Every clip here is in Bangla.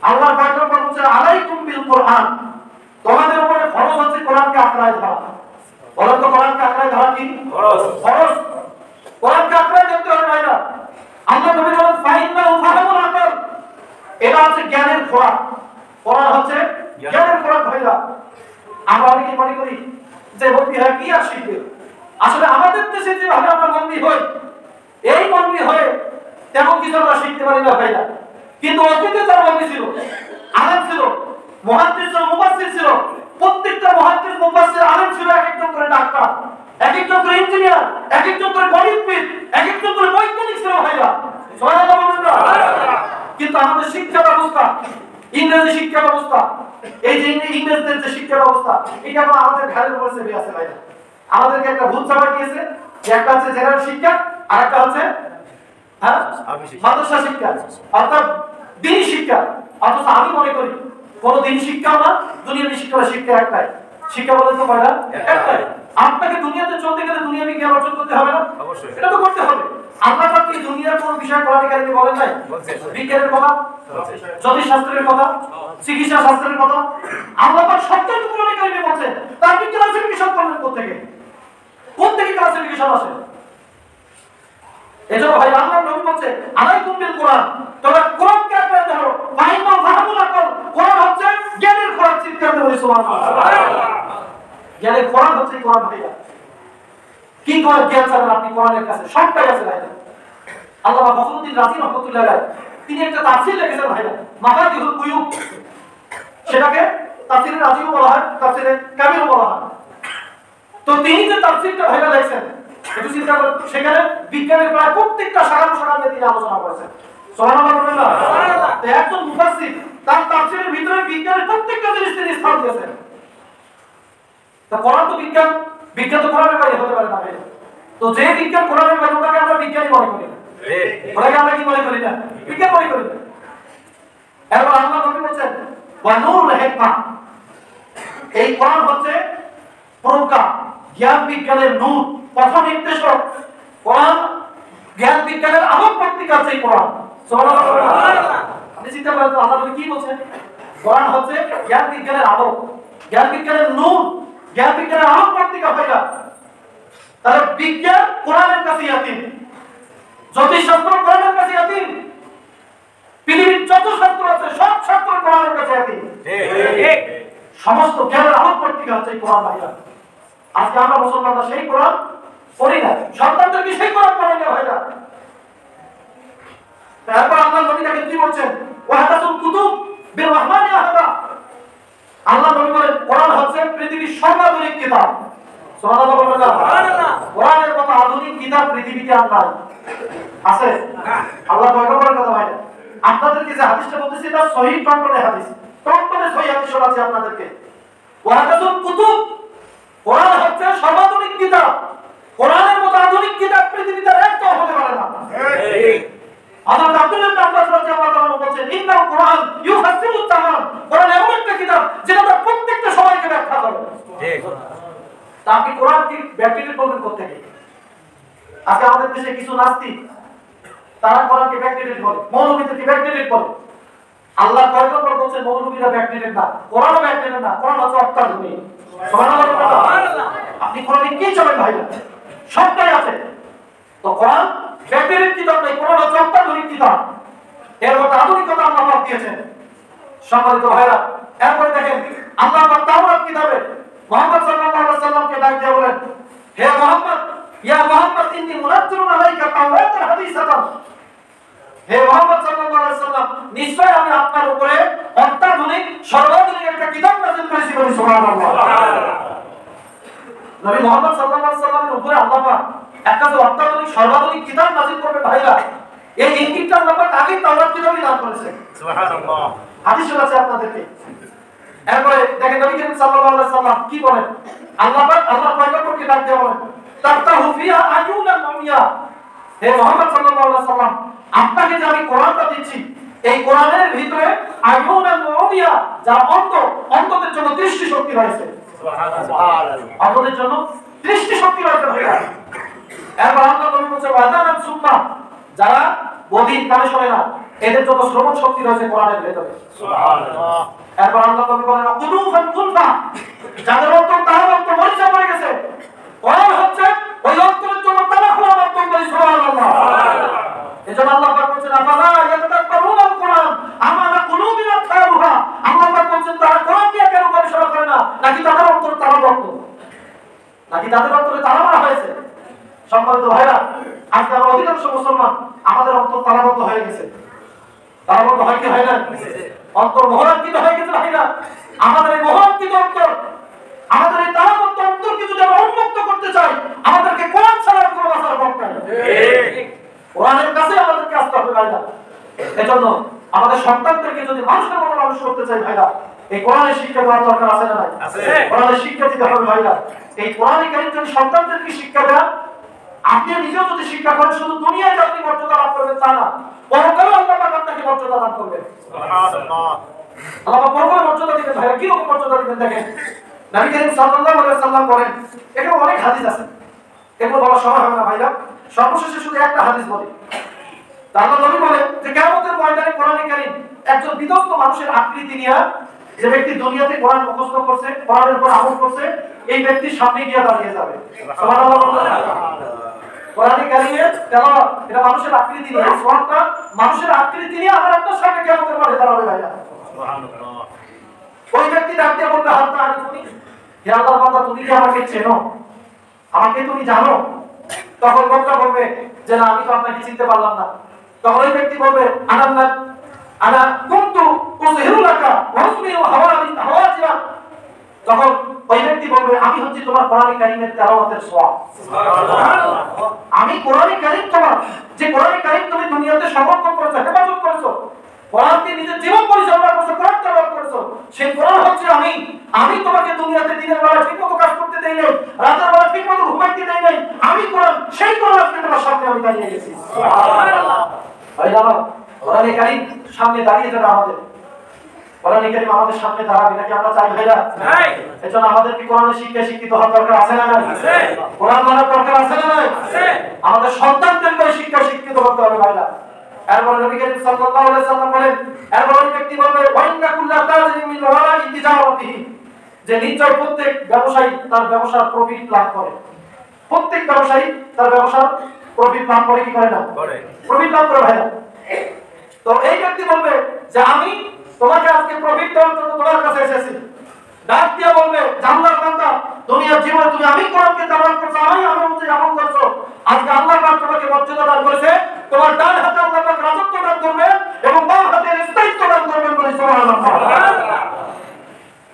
আল্লাহ পয়গম্বর বলেছেন আলাইকুম বিল কোরআন, তোমাদের উপরে ফরজ হচ্ছে কোরআনকে আঁকড়ায় ধরা। বলেন তো কোরআনকে আঁকড়ায় ধরা কি ফরজ? ফরজ। কোরআনকে আঁকড়ায় ধরতে হবে ভাইরা। আল্লাহ নবী বলেন ফাইন্না ফাহামুল আকল, এটা হচ্ছে জ্ঞানের খোরাক। কোরআন হচ্ছে জ্ঞানের খোরাক ভাইরা। আমরা অনেকে মনে করি যে বন্দি হয় কি আর শিখবে। আসলে আমাদের দেশে যেভাবে আমরা বন্দি হই, এই বন্দি হয়ে তেমন কিছু আমরা শিখতে পারি না ভাইরা। কিন্তু অতীতে যারা বন্দি ছিল, আলেম ছিল, মুহাদ্দিস ছিল, মুফাসসির ছিল, প্রত্যেকটা মুহাদ্দিস মুফাসসির আলেম ছিল এক একজন করে ডাক্তার, এক একজন করে ইঞ্জিনিয়ার, এক একজন করে গণিতবিদ, এক একজন করে বৈজ্ঞানিক ছিল ভাইরা। সুবহানাল্লাহ বলুন না। কিন্তু আমাদের শিক্ষা ব্যবস্থা, ইংরেজি শিক্ষা ব্যবস্থা, এই যে ইংরেজদের যে শিক্ষা ব্যবস্থা, এটা আমাদের ঘাড়ের উপর চেপে আছে ভাইরা। আমাদেরকে একটা ভূত চাপা দিয়েছে, একটা হচ্ছে জেনারেল শিক্ষা আর একটা হচ্ছে মাদ্রাসা শিক্ষা, অর্থাৎ দ্বীনি শিক্ষা। অথচ আমি মনে করি কোন দ্বীনি শিক্ষাও না, দুনিয়াবী শিক্ষা একটাই। শিক্ষা বলতে তো কয়টা? একটাই। আপনাকে দুনিয়াতে চলতে গেলে দুনিয়াবী জ্ঞান অর্জন করতে হবে না? অবশ্যই, এটা তো করতে হবে। আল্লাহ পাক কি দুনিয়ার কোন বিষয় কোরআনে কারিমে বলেন নাই? বিজ্ঞানের কথা, জ্যোতিষ শাস্ত্রের কথা, চিকিৎসা শাস্ত্রের কথা আল্লাহ পাক সবটাই কোরআনে কারিমে বলেন। তার কি ক্লাসিফিকেশন করলেন কোন থেকে ক্লাসিফিকেশন আসে? এজন্য ভাই আল্লাহ নবী বলেছে আলাইকুম বিল কোরআন, তোমরা কোরআনকে আঁকড়ে ধরো। ফাইন্না ফাহামুল আকল, কোরআন হচ্ছে জ্ঞানের খোরাক। চিৎকার করে সুবহানাল্লাহ। জ্ঞানের খোরাক হচ্ছে কোরআন ভাইয়া। কি করে জ্ঞান চাবেন আপনি কোরআনের কাছে? সবটাই আছে ভাইয়া। আল্লামা ফখরুদ্দিন রাজি রাহমাতুল্লাহ আলাইহি তিনি একটা তাফসীর লিখেছেন ভাইয়া, মাফাতিহুল কুয়ুব। সেটাকে তাফসীরে রাজিও বলা হয়, তাফসীরে কামিলও বলা হয়। তো তিনি যে তাফসীরটা ভাইয়া লিখেছেন, একটু চিন্তা করুন, সেখানে বিজ্ঞানের প্রায় প্রত্যেকটা শাখা নিয়ে তিনি আলোচনা করেছেন। সুবহানাল্লাহ বলুন না। তো একজন মুফাসসির তার তাফসীরের ভিতরে বিজ্ঞানের প্রত্যেকটা জিনিস তিনি স্থান দিয়েছেন। তো কোরআন তো বিজ্ঞান, বিজ্ঞান তো কোরআনের বাইরে হতে পারে না ভাই। তো যে বিজ্ঞান কোরআনের বাইরে, ওটাকে আমরা বিজ্ঞানই মনে করি না। ওটাকে আমরা কি মনে করি না? বিজ্ঞান মনে করি না। এরপর আল্লাহ নবী বলেছেন ওয়া নূরুল হিকমা, এই কোরআন হচ্ছে প্রজ্ঞা, জ্ঞান বিজ্ঞানের নূর, পথ নির্দেশক। কোরআন জ্ঞান বিজ্ঞানের আলোক পত্রিকা আছে কোরআন। সুবহানাল্লাহ। আপনি চিন্তা করেন তো আল্লাহ নবী কি বলেছেন? কোরআন হচ্ছে জ্ঞান বিজ্ঞানের আলোক, জ্ঞান বিজ্ঞানের নূর, জ্ঞান বিজ্ঞানের আলোক পত্রিকা ভাইরা। তাহলে বিজ্ঞান কোরআনের কাছে ইয়াতিম, জ্যোতিষশাস্ত্র কোরআনের কাছে ইয়াতিম, পৃথিবীর যত শাস্ত্র আছে সব শাস্ত্র কোরআনের কাছে ইয়াতিম। ঠিক। সমস্ত জ্ঞানের আলোক পত্রিকা হচ্ছে কোরআন ভাইরা। আজকে আমরা মুসলমানরা সেই কোরআন পড়ি না, সন্তানদেরকে সেই কোরআন পড়াই না ভাইরা। তারপর আল্লাহ নবী তাকে কি বলছেন? ওয়াহাদাতুল কুতুব বির রহমানি আহাদা, আল্লাহ নবী বলেন কোরআন হচ্ছে পৃথিবীর সর্বাধুনিক কিতাব। সুবহানাল্লাহ বলুন না। কোরআনের মতো আধুনিক কিতাব পৃথিবীতে আর নাই। আছে? আল্লাহ পয়গম্বরের কথা ভাইরা। আপনাদেরকে যে হাদিসটা বলতেছি এটা সহিহ টনটনে হাদিস, টনটনে সহিহ হাদিস আছে আপনাদেরকে। ওয়াহাদাতুল কুতুব, কোরআন হচ্ছে সর্বাধুনিক কিতাব। কোরআনের মতো আধুনিক কিতাব পৃথিবীতে একটাও হতে পারে না। ঠিক। হযরত আব্দুল্লাহ ইবনে আব্বাস রাদিয়াল্লাহু তাআলা বলেন ইন্নাল কোরআন ইউফাসসিরুত তামাম, কোরআন এমন একটা কিতাব যেটা তার প্রত্যেকটা সময়কে ব্যাখ্যা করে। ঠিক। তা আপনি কোরআন কি ব্যাখ্যা করবেন কোত্থেকে? আজকে আমাদের দেশে কিছু নাস্তিক তারা কোরআনকে ব্যাখ্যা বলে, মৌলবীদেরকে ব্যাখ্যা বলে। আল্লাহ পয়গম্বর বলেছেন মৌলবীরা ব্যাখ্যা না, কোরআনও ব্যাখ্যা না, কোরআন হচ্ছে অত্যাধুনিক। সুবহানাল্লাহ। আপনি কোরআনে কি চাবেন ভাইরা? সবটাই আছে। তো কোরআন ব্যাখ্যার কিতাব নাই, কোরআন হচ্ছে অত্যাধুনিক কিতাব। এর মধ্যে আধুনিকতা আল্লাহ পাক দিয়েছেন। সম্মানিত ভাইরা, এরপরে দেখেন আল্লাহ পাক তাওরাত কিতাবে মুহাম্মদ সাল্লাল্লাহু আলাইহি ওয়াসাল্লামকে ডাক দিয়ে বলেন, হে মুহাম্মদ, ইয়া মুহাম্মদ ইন্নী মুনাজ্জিলুন আলাইকা তাওরাতান হাদিসাতান, হে মুহাম্মদ সাল্লাল্লাহু আলাইহি ওয়াসাল্লাম, নিশ্চয় আমি আপনার উপরে অত্যাধুনিক সর্বাধুনিক একটা কিতাব নাযিল করেছি। বলি সুবহানাল্লাহ। নবী মুহাম্মদ সাল্লাল্লাহু আলাইহি ওয়াসাল্লামের উপরে আল্লাহ পাক একটা যে অত্যাধুনিক সর্বাধুনিক কিতাব নাযিল করবে ভাইরা, এই ইঙ্গিতটা আল্লাহ পাক আগেই তাওরাত কিতাবে দান করেছেন। সুবহানাল্লাহ। হাদিস আছে আপনাদেরকে। এরপরে দেখেন নবী করিম সাল্লাল্লাহু আলাইহি ওয়াসাল্লাম কি বলেন? আল্লাহ পাক আল্লাহ পয়গম্বরকে ডাক দিয়ে বলেন তাফতাহু ফিহা আয়ুনাল মুমিয়া, হে মুহাম্মদ সাল্লাল্লাহু আলাইহি ওয়াসাল্লাম, আপনাকে যে আমি কোরআনটা দিচ্ছি, এই কোরআনের ভিতরে আয়ুনাল মুমিয়া, যারা অন্ধ, অন্ধদের জন্য দৃষ্টি শক্তি রয়েছে। সুবহানাল্লাহ। অন্ধদের জন্য দৃষ্টি শক্তি রয়েছে ভাইরা। এরপর আল্লাহ নবী বলেছেন ওয়াদানান সুন্নাহ, যারা বধির, কানে শোনে না, এদের যত শ্রবণ শক্তি রয়েছে কোরআনের ভেতরে। সুবহানাল্লাহ। এরপর আল্লাহ নবী বলেন কুলুফান কুলফা, যাদের অন্তর তার অন্তর মরিচা পড়ে গেছে, কোরআন হচ্ছে ওই অন্তরের জন্য তারা খোলা অন্তর বলি। সুবহানাল্লাহ। এজন্য আল্লাহ পাক বলেন আফালা ইয়াতাদাব্বারুনাল কোরআন আম আলা কুলুবিন আকফারুহা। আল্লাহ পাক বলেন তারা কোরআন দিয়ে কেন গবেষণা করে না, নাকি তাদের অন্তরে তালা বন্ধ, নাকি তাদের অন্তরে তালা মারা হয়েছে? সম্মানিত ভাইরা, আজকে আমরা অধিকাংশ মুসলমান আমাদের অন্তর তালাবদ্ধ হয়ে গেছে। তালাবদ্ধ হয় কি হয় না? অন্তর মোহরাঙ্কিত হয়ে গেছে ভাইরা। আমাদের এই মোহরাঙ্কিত অন্তর, আমাদের এই তালাবদ্ধ অন্তরকে যদি আমরা উন্মুক্ত করতে চাই, আমাদেরকে কোরআন ছাড়া কোনো বাঁচার পথ নাই। কোরআনের কাছে আমাদেরকে আসতে হবে ভাইরা। এজন্য আমাদের সন্তানদেরকে যদি মানুষের মতো মানুষ করতে চাই ভাইরা, এই কোরআনের শিক্ষা দেওয়ার দরকার আছে না নাই? কোরআনের শিক্ষা দিতে হবে ভাইরা। এই কোরআনের কারিম যদি সন্তানদেরকে শিক্ষা দেন, আপনি নিজেও যদি শিক্ষা করেন, শুধু দুনিয়ায় আপনি মর্যাদা লাভ করবেন তা না, পরকালে আল্লাহ পাক আপনাকে মর্যাদা দান করবেন। সুবহানাল্লাহ। আল্লাহ পাক পরকালে মর্যাদা দিবেন ভাইরা। কি রকম মর্যাদা দিবেন দেখেন। নবী করিম সাল্লাল্লাহু আলাইহি ওয়াসাল্লাম বলেন, এখানে অনেক হাদিস আছে, এগুলো বলার সময় হবে না ভাইরা। সর্বশেষে শুধু একটা হাদিস বলি। আল্লাহ নবী বলেন যে কিয়ামতের ময়দানে কোরআনে কারীম একজন বিধ্বস্ত মানুষের আকৃতি নিয়ে, যে ব্যক্তি দুনিয়াতে কোরআন মুখস্থ করছে, কোরআনের উপর আমল করছে, এই ব্যক্তির সামনে গিয়ে দাঁড়িয়ে যাবে। সুবহানাল্লাহ। কোরআনে কারীমের তেলাওয়াত এটা মানুষের আকৃতি নিয়ে, সুরাটা মানুষের আকৃতি নিয়ে আমার আপনার সামনে কিয়ামতের মাঠে দাঁড়াবে ভাইয়া। সুবহানাল্লাহ। ওই ব্যক্তি ডাকতে বলবে হাত্তা আরিফুনি, হে আল্লাহর বান্দা তুমি কি আমাকে চেনো, আমাকে তুমি জানো? তখন লোকটা বলবে যে না, আমি তো আপনাকে চিনতে পারলাম না। তখন ওই ব্যক্তি বলবে আনা কুনতু উযহিরু লাকা ওয়া উসমিউ হাওয়াজিরা। তখন ওই ব্যক্তি বলবে আমি হচ্ছি তোমার কোরআনে কারীমের তেলাওয়াতের সওয়াব। সুবহানাল্লাহ। আমি কোরআনে কারীম তোমার, যে কোরআনে কারীম তুমি দুনিয়াতে সংরক্ষণ করেছো, হেফাজত করেছো, কোরআন দিয়ে নিজের জীবন পরিচালনা করেছো, কোরআন তেলাওয়াত করেছো, সেই কোরআন হচ্ছে আমি তোমাকে দুনিয়াতে দিনের বেলা ঠিকমতো কাজ করতে দেই নাই, রাতের বেলা ঠিকমতো ঘুমাইতে দেই নাই, আমি কোরআন, সেই কোরআন আজকে তোমার সামনে আমি দাঁড়িয়ে গেছি। সুবহানাল্লাহ। ভাইরা, কোরআনে কারীম সামনে দাঁড়িয়ে যাবে আমাদের। কোরআনে কারীম আমাদের সামনে দাঁড়াবে নাকি আমরা চাই ভাইরা? নাই। এজন্য আমাদের কি কোরআনের শিক্ষায় শিক্ষিত হওয়ার দরকার আছে না নাই? আছে। কোরআন মানার দরকার আছে না নাই? আছে। আমাদের সন্তানদেরকে শিক্ষায় শিক্ষিত করতে হবে ভাইরা। এরপর নবী করিম সাল্লাল্লাহু আলাইহি সাল্লাম বলেন, এরপর ওই ব্যক্তি বলবে ওয়াইন্না কুল্লা তাজিরিন মিন ওয়ারা'i তিজারাতিহি, যে নিশ্চয় প্রত্যেক ব্যবসায়ী তার ব্যবসার প্রফিট লাভ করে। প্রত্যেক ব্যবসায়ী তার ব্যবসার প্রফিট লাভ করে কি করে না? করে। প্রফিট লাভ করে ভাইরা। তো এই ব্যক্তি বলবে যে আমি তোমাকে আজকে প্রফিট দেওয়ার জন্য তোমার কাছে এসেছি। ডাক দিয়ে বলবে আল্লাহর বান্দা, দুনিয়ার জীবনে তুমি আমি কোরআনকে তেলাওয়াত করছো, আমি অনুযায়ী আমল করছো, আজকে আল্লাহ পাক তোমাকে মর্যাদা দান করেছে, তোমার ডান হাতে আল্লাহ পাক রাজত্ব দান করবেন এবং বাম হাতে স্থায়িত্ব দান করবেন বলে সুবহানাল্লাহ।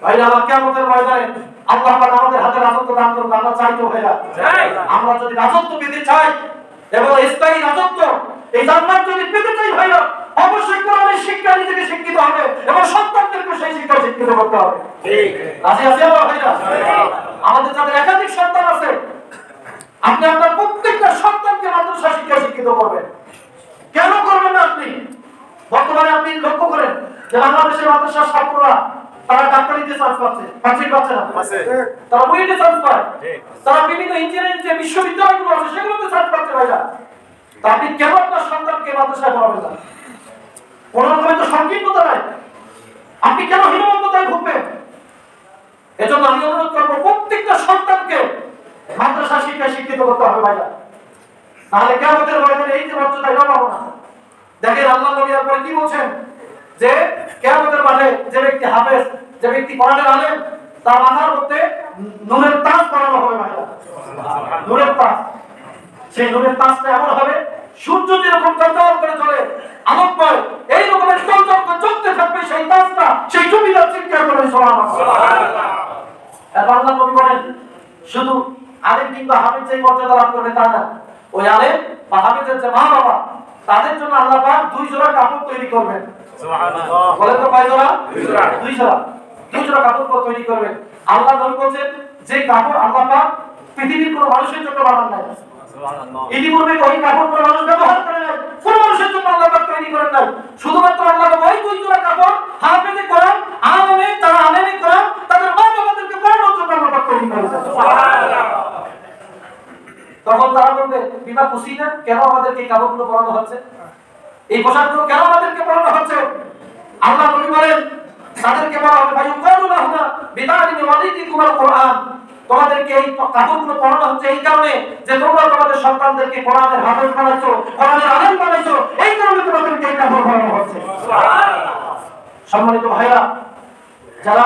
ভাইরা, আমার কিয়ামতের ময়দানে আল্লাহ পাক আমাদের হাতে রাজত্ব দান করবে, আমরা চাই তো ভাইরা? চাই। আমরা যদি রাজত্ব পেতে চাই এবং স্থায়ী রাজত্ব, এই জান্নাত যদি পেতে চাই ভাইরা, অবশ্যই কোরআনের শিক্ষা নিজেকে শিক্ষিত হবে এবং সন্তানদেরকে সেই শিক্ষা শিক্ষিত করতে হবে। ঠিক। রাজি আছি আমরা ভাইরা? আমাদের যাদের একাধিক সন্তান আছে, আপনি আপনার প্রত্যেকটা সন্তানকে মাদ্রাসা শিক্ষা শিক্ষিত করবেন। কেন করবেন না আপনি? বর্তমানে আপনি লক্ষ্য করেন যে বাংলাদেশের মাদ্রাসার ছাত্ররা তারা ডাক্তারিতে চান্স পাচ্ছে, পাচ্ছে না? তারা বুয়েটে চান্স পায়, তারা বিভিন্ন ইঞ্জিনিয়ারিং যে বিশ্ববিদ্যালয়গুলো আছে সেগুলোতে চান্স পাচ্ছে ভাইরা। তা আপনি কেন আপনার সন্তানকে মাদ্রাসায় পড়াবেন না? কোন রকমের তো সংকীর্ণতা নাই, আপনি কেন হীনমন্যতায় ভুগবেন? এজন্য আমি অনুরোধ করবো প্রত্যেকটা সন্তানকে মাদ্রাসা শিক্ষায় শিক্ষিত করতে হবে ভাইরা, তাহলে কিয়ামতের ময়দানে এই যে মর্যাদা এটা পাবো না। দেখেন আল্লাহ নবী পরে কি বলছেন, যে কিয়ামতের মাঠে যে ব্যক্তি হাফেজ, যে ব্যক্তি কোরআনের আলেম, তার মাথার মধ্যে নূরের তাজ পরানো হবে ভাইরা। নূরের তাজ, সেই নূরের তাজটা এমন হবে সূর্য যেরকম চঞ্চল করে চলে আলোকময়, এই রকমের চঞ্চল করে চলতে থাকবে সেই তাজটা, সেই জমিদার চিৎকার করে সুবহানাল্লাহ। এরপর আল্লাহ নবী বলেন শুধু আলেম কিংবা হাফেজ যে মর্যাদা লাভ করবে তা না, ওই আলেম বা হাফেজের যে মা বাবা তাদের জন্য আল্লাহ পাক 2 জোড়া কাপড় তৈরি করবেন। সুবহানাল্লাহ। বলেন তো কয় জোড়া? 2 জোড়া। 2 জোড়া কাপড় তৈরি করবেন। আল্লাহ নবী বলেন যে কাপড় আল্লাহ পাক পৃথিবীর কোনো মানুষের জন্য বানান নাই। সুবহানাল্লাহ। ইতিপূর্বে ওই কাপড় কোনো মানুষ ব্যবহার করে নাই, কোনো মানুষের জন্য আল্লাহ পাক তৈরি করেন নাই। শুধুমাত্র আল্লাহ পাক ওই 2 জোড়া কাপড় হাফেজে কোরআন, আলেমে যারা আলেমে কোরআন তাদের মা বাবাদেরকে পড়ানোর জন্য আল্লাহ পাক তৈরি করেছেন। সুবহানাল্লাহ। তখন তারা বলবে বিমা খুশি না, কেন আমাদেরকে এই কাপড়গুলো পরানো হচ্ছে? এই পোশাকগুলো কেন আমাদেরকে পড়ানো হচ্ছে? আল্লাহ নবী বলেন তাদেরকে বলা হবে ভাই উকালুলাহুনা বিতালিমি ওয়ালিদিকুমাল কোরআন। তোমাদেরকে এই কাপড়গুলো পড়ানো হচ্ছে এই কারণে যে তোমরা তোমাদের সন্তানদেরকে কোরআনের হাফেজ বানাইছো, কোরআনের আলেম বানাইছো, এই কারণে তোমাদেরকে এই কাপড় পড়ানো হচ্ছে। সম্মানিত ভাইরা, যারা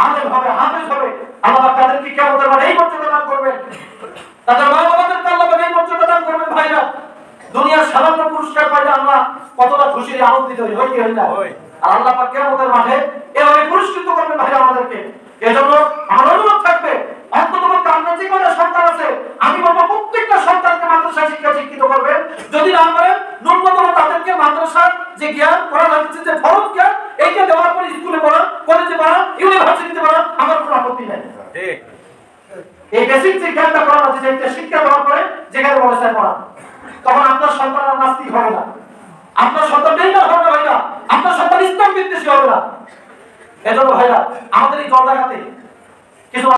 আলেম হবে, হাফেজ হবে, আল্লাহ তাদেরকে কিয়ামতের মাঠে এই মর্যাদা দান করবেন। তাদের মা বাবাদেরকে আল্লাহ এই মর্যাদা দান করবেন। ভাইরা, দুনিয়ার সাধারণ পুরস্কার পাইলে আমরা কতটা খুশি আনন্দিত হই কি হই না? আর আল্লাহ পাক কিয়ামতের মাঠে এভাবে পুরস্কৃত করবেন ভাইরা আমাদেরকে। এজন্য আমার অনুরোধ থাকবে, অন্তত আপনার যে কয়টা সন্তান আছে, আমি বলবো প্রত্যেকটা সন্তানকে মাদ্রাসা শিক্ষা শিক্ষিত করবেন। যদি না পারেন ন্যূনতম তাদেরকে মাদ্রাসার যে জ্ঞান, কোরআন হাদিসের যে ফরজ জ্ঞান, এইটা দেওয়ার পর স্কুলে পড়ান, কলেজে পড়ান, ইউনিভার্সিটিতে পড়ান, আমার কোনো আপত্তি নাই। ঠিক, এই বেসিক যে জ্ঞানটা পড়ানো আছে, যেটা শিক্ষা দেওয়ার পরে যেখানে মাদ্রাসায় পড়ান, তখন আপনার সন্তান আর নাস্তিক হবে না, আপনার সন্তান বেইমান হবে না ভাইরা, আপনার সন্তান ইসলাম বিদ্বেষী হবে না। এজন্য ভাইরা, আমাদের এই জলদাগাতে কিছু